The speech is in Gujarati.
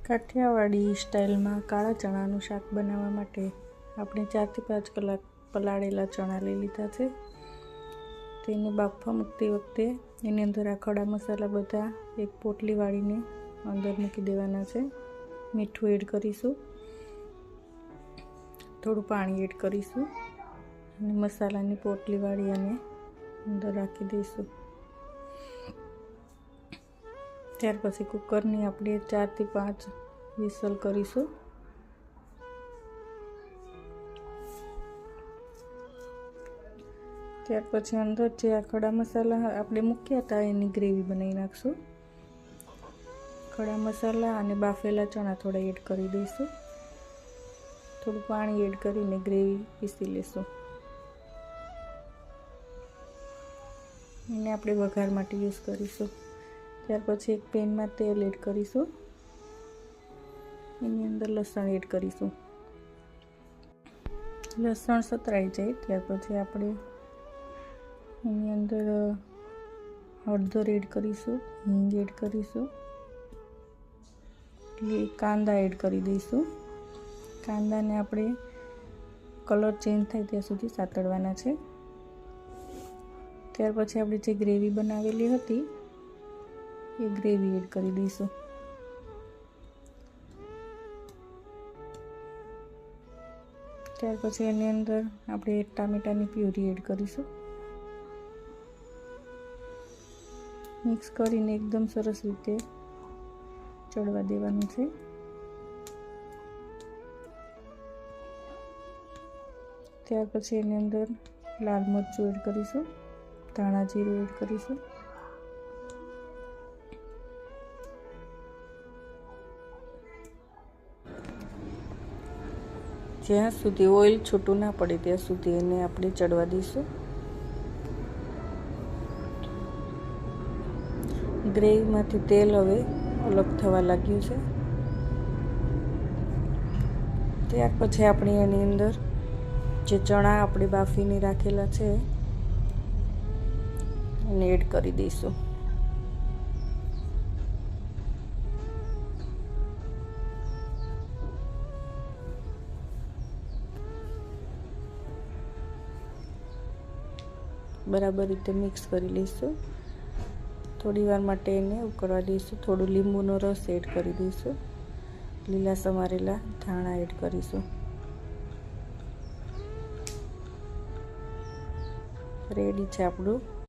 કાઠિયાવાડી સ્ટાઇલમાં કાળા ચણાનું શાક બનાવવા માટે આપણે 4 થી 5 કલાક પલાળેલા ચણા લઈ લીધા છે। તેને બાફવા મૂકતી વખતે એની અંદર આ ખડા મસાલા બધા એક પોટલી વાળીને અંદર મૂકી દેવાના છે। મીઠું એડ કરીશું, થોડું પાણી એડ કરીશું અને મસાલાની પોટલી વાળી અને અંદર રાખી દઈશું। ત્યાર પછી કુકરની આપણે 4 થી 5 વિસલ કરીશું। ત્યાર પછી અંદર જે આ ખડા મસાલા આપણે મૂક્યા હતા એની ગ્રેવી બનાવી નાખશું। ખડા મસાલા અને બાફેલા ચણા થોડા એડ કરી દઈશું, થોડું પાણી એડ કરીને ગ્રેવી પીસી લેશું। એને આપણે વઘાર માટે યુઝ કરીશું। ત્યાર પછી એક પેનમાં તેલ એડ કરીશું, એની અંદર લસણ એડ કરીશું। લસણ સતરાઈ જાય ત્યાર પછી આપણે એની અંદર હળદર એડ કરીશું, હિંગ એડ કરીશું, કાંદા એડ કરી દઈશું। કાંદાને આપણે કલર ચેન્જ થાય ત્યાં સુધી સાતળવાના છે। ત્યાર પછી આપણે જે ગ્રેવી બનાવેલી હતી એ ગ્રેવી એડ કરી દઈશું। ત્યાર પછી એની અંદર આપણે ટામેટાની પ્યુરી એડ કરીશું। મિક્સ કરીને એકદમ સરસ રીતે ચડવા દેવાનું છે। ત્યાર પછી એની અંદર લાલ મરચું એડ કરીશું, ધાણા જીરું એડ કરીશું, જ્યાં સુધી ઓઇલ છૂટું ના પડે ત્યાં સુધી એને આપણે ચડવા દઈશું। ગ્રેવીમાંથી તેલ હવે અલગ થવા લાગ્યું છે। ત્યાર પછી આપણે એની અંદર જે ચણા આપણે બાફીને રાખેલા છે એને એડ કરી દઈશું। બરાબર રીતે મિક્સ કરી લઈશું। થોડી વાર માટે એને ઉકળવા દઈશું। થોડું લીંબુનો રસ એડ કરી દઈશું, લીલા સમારેલા ધાણા એડ કરીશું। રેડી છે આપણું